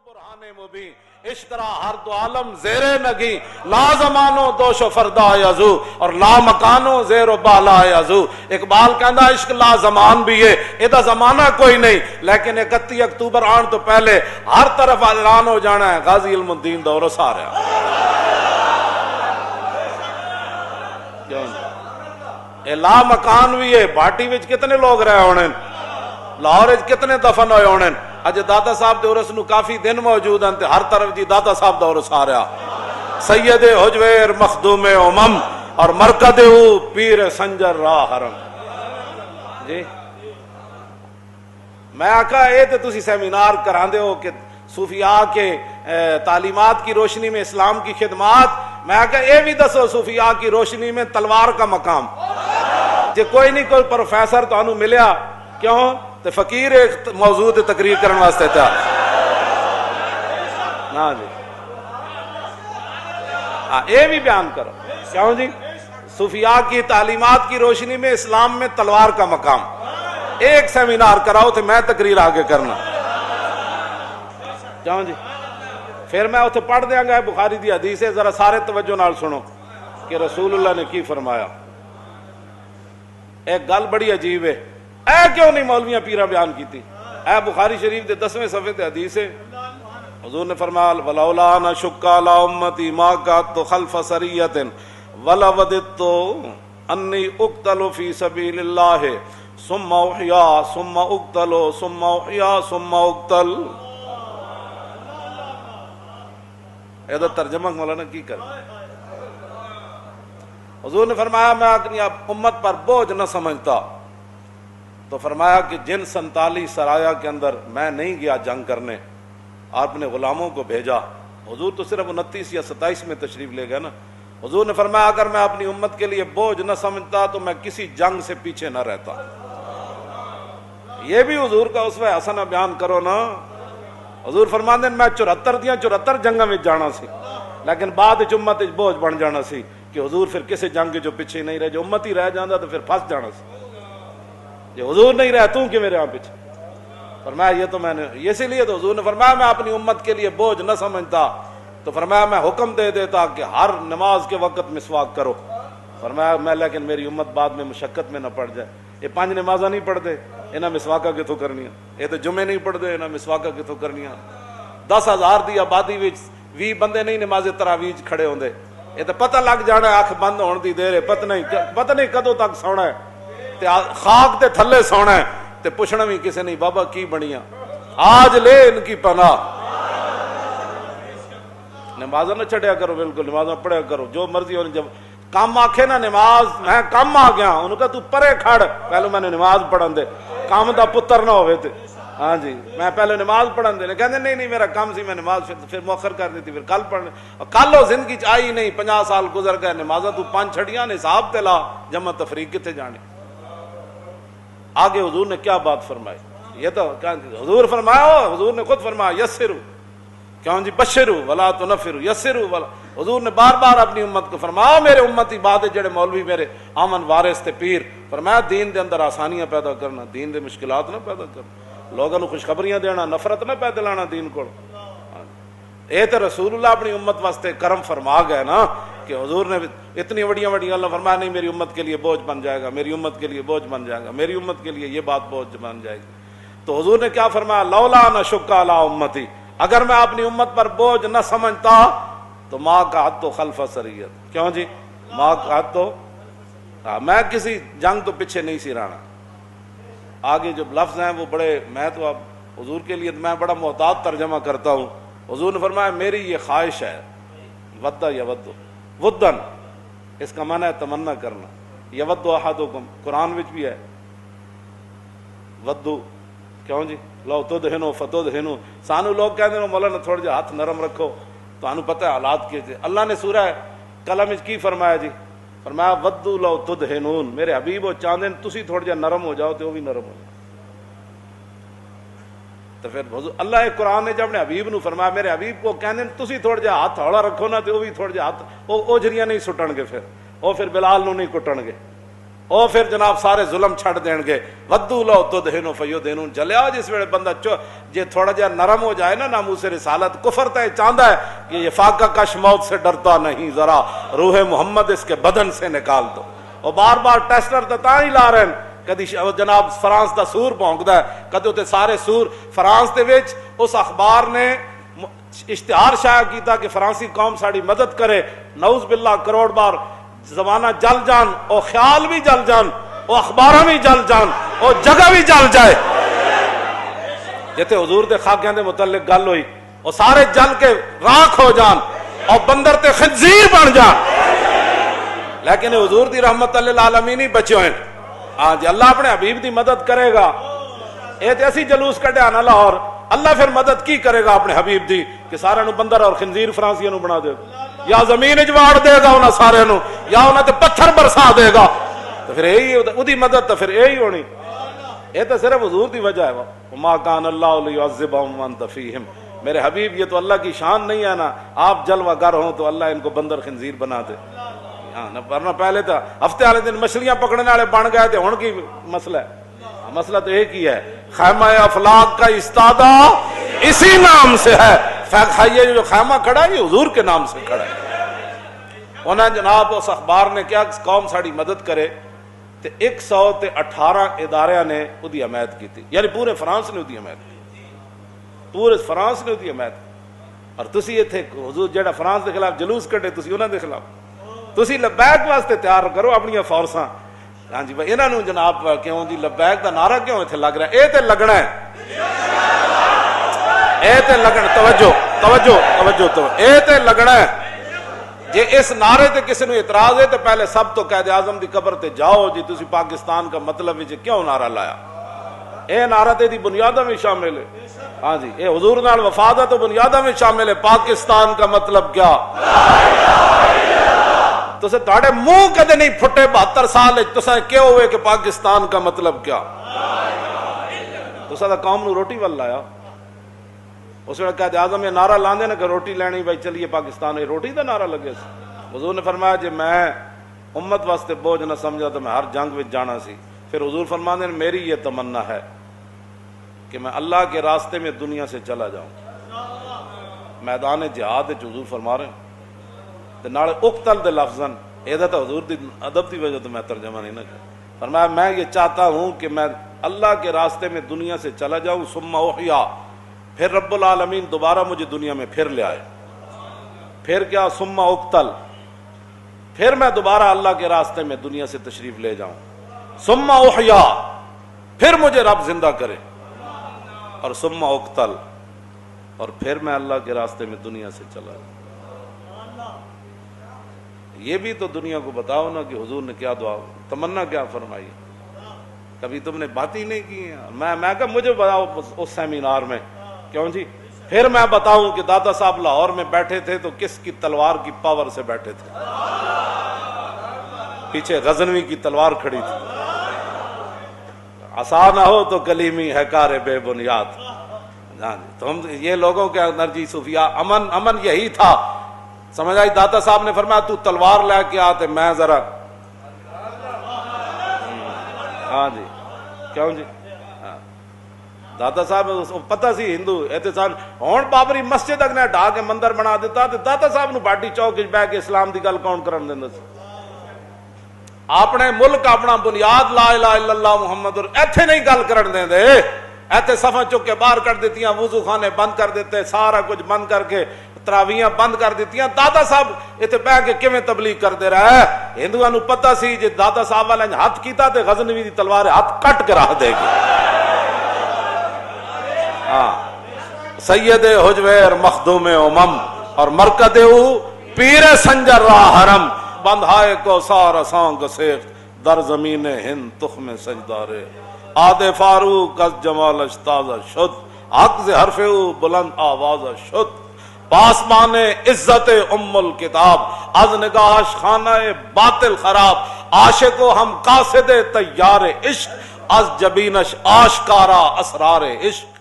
برہان مبین اشترا ہر دو عالم زیر نگی لا زمانو دوش و فردا یزو اور لا مکانو زیر و بالا یزو. اقبال کہندا عشق لا زمان بھی ہے، ادا زمانہ کوئی نہیں، لیکن 31 اکتوبر آن تو پہلے ہر طرف اعلان ہو جانا ہے غازی علم الدین دور سارا. اے لا مکان بھی ہے، بھاٹی وچ کتنے لوگ رہے ہونے، لاہور وچ کتنے دفن ہوئے ہونے. اج داتا صاحب دے عرس نو کافی دن موجود ہیں تے ہر طرف جی داتا صاحب دا عرس آ رہا. سید حجویر مخدوم امم اور مرکد پیر سنجر راہ حرم. جی میں آقا اے تے تسی سیمینار کراندے ہو کہ صوفیاء کے تعلیمات کی روشنی میں اسلام کی خدمات. میں آقا اے بھی دسو صوفیاء کی روشنی میں تلوار کا مقام. جے کوئی نہیں کوئی پروفیسر تو انہوں ملیا کیوں تے فقیر ایک موضوع تقریر کرنے واسطے تھا نا جی. اے بھی بیان کرو کیوں جی صوفیاء کی تعلیمات کی روشنی میں اسلام میں تلوار کا مقام. ایک سیمینار کراؤ تو میں تقریر آگے کرنا کیوں جی. پھر میں اتنے پڑھ دیاں گا بخاری دی حدیث ہے، ذرا سارے توجہ نال سنو کہ رسول اللہ نے کی فرمایا. ایک گل بڑی عجیب ہے، اے کیوں نہیں مولویاں پیرا بیان کیتی. اے بخاری شریف دے 10ویں صفحے تے حدیث ہے، حضور نے فرمایا ولولا ان شق علی امتی ما کانت خلف سریۃ ولودت انی اقتل فی سبیل اللہ ثم احیا ثم اقتل ثم احیا ثم اقتل. یہ ترجمہ مولانا کی کر. حضور نے فرمایا میں اپنی امت پر بوجھ نہ سمجھتا، تو فرمایا کہ جن 47 سرایہ کے اندر میں نہیں گیا جنگ کرنے، آپ نے غلاموں کو بھیجا. حضور تو صرف 29 یا 27 میں تشریف لے گئے نا. حضور نے فرمایا اگر میں اپنی امت کے لیے بوجھ نہ سمجھتا تو میں کسی جنگ سے پیچھے نہ رہتا. یہ بھی حضور کا اسوہ حسنہ بیان کرو نا. حضور فرماندے ہیں میں 74 جنگاں میں جانا سی، لیکن بعد امت بوجھ بن جانا سی کہ حضور پھر کسی جنگ جو پیچھے نہیں رہے، جو امت ہی رہ جانا تو پھر پھنس جانا سی. یہ حضور نہیں رہا تو کہ میرے یہاں پیچھے. فرمایا یہ تو میں نے اسی لیے تو حضور نے فرمایا میں اپنی امت کے لیے بوجھ نہ سمجھتا، تو فرمایا میں حکم دے دیتا کہ ہر نماز کے وقت مسواک کرو. فرمایا میں لیکن میری امت بعد میں مشقت میں نہ پڑ جائے. یہ 5 نمازاں نہیں پڑھتے، انہاں مسواکاں کتھوں کرنیاں. یہ تو جمعے نہیں پڑھتے، انہاں مسواکاں کتھوں کرنیاں. 10,000 دی آبادی وچ 20 بندے نہیں نماز تراویح کھڑے ہوندے. یہ تو پتہ لگ جانا ہے اکھ بند ہون دی دیر ہے، پتہ نہیں کدوں تک سونا ہے تے خاک تے تھلے سونا ہے تے پوچھنا بھی کسے نہیں بابا کی بنیاں. آج لے ان کی پناہ. نمازاں نہ چھڑیا کرو، بالکل نمازاں پڑھیا کرو جو مرضی ہو. جب کام آکھے نا نماز میں کم آ گیا، انہوں کہا تو پرے کھڑ پہلے میں نے نماز پڑھن دے، کام دا پتر نہ ہوئے تھے. ہاں جی میں پہلے نماز پڑھن دے. کہتے نہیں میرا کام سی، میں نماز پھر مؤخر کر دیتی، پھر کل پڑھنے. کل وہ زندگی آئی نہیں، 50 سال گزر گئے، نمازاں تو 5 چھڑیاں نے، حساب تے لا جمع تفریق کتے جانے. آگے حضور نے کیا بات فرمائی، یہ تو حضور فرمایا، حضور نے خود فرمایا یسرو کیوں جی بشرو ولا تنفرو یسرو ولا. حضور نے بار بار اپنی امت کو فرمایا میرے امتی بعد جڑے مولوی میرے آمن وارث تے پیر، فرمایا دین دے اندر آسانیاں پیدا کرنا، دین دے مشکلات نہ پیدا کرنا، لوگوں کو خوشخبریاں دینا، نفرت نہ پیدا لانا دین کو. اے تے رسول اللہ اپنی امت واسطے کرم فرما گئے نا کہ حضور نے اتنی بڑیاں اللہ فرمایا نہیں میری امت کے لیے بوجھ بن جائے گا، میری امت کے لیے بوجھ بن جائے گا، میری امت کے لیے یہ بات بوجھ بن جائے گی. تو حضور نے کیا فرمایا لولا نہ شق علی امتی، اگر میں اپنی امت پر بوجھ نہ سمجھتا تو ماں کا ہاتھ تو خلف سریت. کیوں جی ماں کا ہاتھ تو میں کسی جنگ تو پیچھے نہیں سی رہنا. آگے جو لفظ ہیں وہ بڑے، میں تو اب حضور کے لیے میں بڑا محتاط ترجمہ کرتا ہوں. حضور نے فرمایا میری یہ خواہش ہے، ودا یا ودو ودن اس کا معنی ہے تمنا کرنا. یود احدکم قرآن وچ بھی ہے ودو. کیوں جی لو تدہنو فتدہنو. سانو لوگ کہتے ہیں مولانا تھوڑا جہا ہاتھ نرم رکھو، تو انہوں پتہ ہے حالات کیے تھے. اللہ نے سورہ قلم وچ کی فرمایا جی، فرمایا ودو لو تدہنون، میرے حبیب وہ چاہتے ہیں تسی تھوڑا جہا نرم ہو جاؤ تو وہ بھی نرم ہو جاؤ. تو پھر اللہ ایک قرآن نے جب اپنے حبیب نو فرمایا میرے حبیب کو کہنے تسی تھوڑا جہا ہاتھ ہولا رکھو نا تو وہ بھی تھوڑا جہا ہاتھ وہ اوجریاں نہیں سٹن گے، پھر وہ پھر بلال نو نہیں کٹن گے. او پھر جناب سارے ظلم چھڑ دین گے. ودو لو تدہنو فیدہنون. جلیا جس ویلے بندہ جے تھوڑا جہا نرم ہو جائے نا ناموس رسالت کفر تے چاہتا ہے کہ یہ فاقہ کش موت سے ڈرتا نہیں, ذرا روح محمد اس کے بدن سے نکال دو. اور بار بار ٹیسٹر تا ہی لا رہے ہیں. کدی جناب فرانس دا سور بھونکدا ہے, کدی تے سارے سور فرانس دے وچ اس اخبار نے اشتہار شائع کیتا کہ فرانسی قوم ساڑی مدد کرے. نعوذ باللہ کروڑ بار زمانہ جل جان, او خیال بھی جل جان, او اخباراں بھی جل جان, او جگہ بھی جل جائے. جتے حضور دے خاکیاں دے متعلق گل ہوئی او سارے جل کے راکھ ہو جان اور بندر تے خنزیر بن جان. لیکن حضور دی رحمت للعالمین ہی بچے ہوئے. ہاں جی اللہ اپنے حبیب دی مدد کرے گا. اے تے اسی جلوس کڈیا نا لاہور, اللہ پھر مدد کی کرے گا اپنے حبیب دی کہ سارے نو بندر اور خنزیر فرانسیوں نو بنا دے گا, یا زمین اجواڑ دے گا انہاں سارے نو, یا انہاں تے پتھر برسا دے گا. تو پھر یہی اودی مدد تو پھر یہی ہونی. یہ تو صرف حضور دی وجہ ہے. وما کان اللہ لیعذبہم وانت فیہم. میرے حبیب یہ تو اللہ کی شان نہیں ہے نا, آپ جلوہ گر ہوں تو اللہ ان کو بندر خنزیر بنا دے. ورنہ پہلے تو ہفتے والے دن مچھلیاں پکڑنے والے بن گئے تھے, ہن کی مسئلہ ہے؟ مسئلہ تو ایک ہی ہے, خیمہ افلاق کا استادہ اسی نام سے ہے. یہ جو خیمہ کھڑا ہے یہ حضور کے نام سے کھڑا ہے. انہیں جناب اس اخبار نے کیا قوم ساڑی مدد کرے تے 118 ادارے نے ادھی حمایت کی تھی. یعنی پورے فرانس نے ادھی حمایت کی, پورے فرانس نے ادھی حمایت کی. اور تسی ایتھے حضور جیڑا فرانس دے خلاف جلوس کٹے تسی انہاں دے خلاف تسی لبیک واسطے تیار کرو اپنی فورساں. ہاں جی بھائی انہاں نو جناب کیوں جی لبیک دا نعرہ کیوں ایتھے لگ رہا ہے؟ اے تے لگنا ہے, اے تے لگنا. توجہ توجہ توجہ تو اے تے لگنا ہے. جے اس نعرے تے کسی نو اعتراض ہے تو پہلے سب تو قائد اعظم دی قبر تے جاؤ جی تسی پاکستان کا مطلب ہے کیوں نعرہ لایا. اے نعرہ تے دی بنیادوں میں شامل ہے. ہاں جی اے حضور نال وفادہ تو بنیادوں میں شامل ہے. پاکستان کا مطلب کیا؟ تو سے تھوڑے منہ کدے نہیں پھٹے 72 سال تساں کیا ہوئے کہ پاکستان کا مطلب کیا؟ تساں دا قوم نو روٹی ول لایا. اس وقت قائد اعظم یہ نعرہ لاندے نا کہ روٹی لینی بھائی چلیے پاکستان, یہ روٹی دا نعرہ لگے سی. حضور نے فرمایا جی میں امت واسطے بوجھ نہ سمجھا تو میں ہر جنگ وچ جانا سی. پھر حضور فرماندے نے میری یہ تمنا ہے کہ میں اللہ کے راستے میں دنیا سے چلا جاؤں. میدان جہاد حضور فرما رہے ہیں تے نال اقتل دے لفظاً اے دا تو حضور دی ادب دی وجہ تو میں ترجمہ نہیں نہ کر. فرمایا میں یہ چاہتا ہوں کہ میں اللہ کے راستے میں دنیا سے چلا جاؤں, ثم احیا, پھر رب العالمین دوبارہ مجھے دنیا میں پھر لے آئے. پھر کیا؟ ثم اقتل, پھر میں دوبارہ اللہ کے راستے میں دنیا سے تشریف لے جاؤں. ثم احیا, پھر مجھے رب زندہ کرے. اور ثم اقتل, اور پھر میں اللہ کے راستے میں دنیا سے چلا جاؤں. یہ بھی تو دنیا کو بتاؤ نا کہ حضور نے کیا دعا تمنا کیا فرمائی. کبھی تم نے بات ہی نہیں کی. میں کہ مجھے بتاؤ اس سیمینار میں. کیوں جی؟ پھر میں بتاؤں کہ دادا صاحب لاہور میں بیٹھے تھے تو کس کی تلوار کی پاور سے بیٹھے تھے؟ پیچھے غزنوی کی تلوار کھڑی تھی. عصا نہ ہو تو کلیمی ہے کار بے بنیاد. تم یہ لوگوں کے اندر جی صوفیاء امن یہی تھا. سمجھ آئی؟ داتا صاحب نے فرمایا تو تلوار لے کے آتے میں ذرا. ہاں جی کیوں جی؟ داتا صاحب پتہ سی ہندو احتساب ہون بابری مسجد اگنے ڈھا کے مندر بنا دیتا تے داتا صاحب نو باٹی چوک بہ کے اسلام دی گل کون کرن دیندا سی؟ اپنے ملک اپنا بنیاد لا الہ الا اللہ محمد ایتھے نہیں گل کرن دیندے. ایتھے صفاں چک کے باہر کر دیتیاں, وضو خانے بند کر دیتے, سارا کچھ بند کر کے تراویاں بند کر دیتیاں. داتا صاحب اتنے بہ کے کیویں تبلیغ کرتے رہے؟ ہندوؤں نو پتہ سی جے داتا صاحب والے ہاتھ کیتا تے غزنوی دی تلوار ہاتھ کٹ کے رکھ دے گی. ہاں سید حجویر مخدوم امم اور مرکد پیر سنجر راہ حرم بندھائے کو سارا سانگ سیخ در زمین ہند تخم سجدارے آد فاروق از جمالش تازہ شد حق سے حرف بلند آواز شد پاسمان عزت ام الکتاب از نگاہش خانہ باطل خراب عاشق و ہم قاصد تیار عشق از جبینش آشکارا اسرار عشق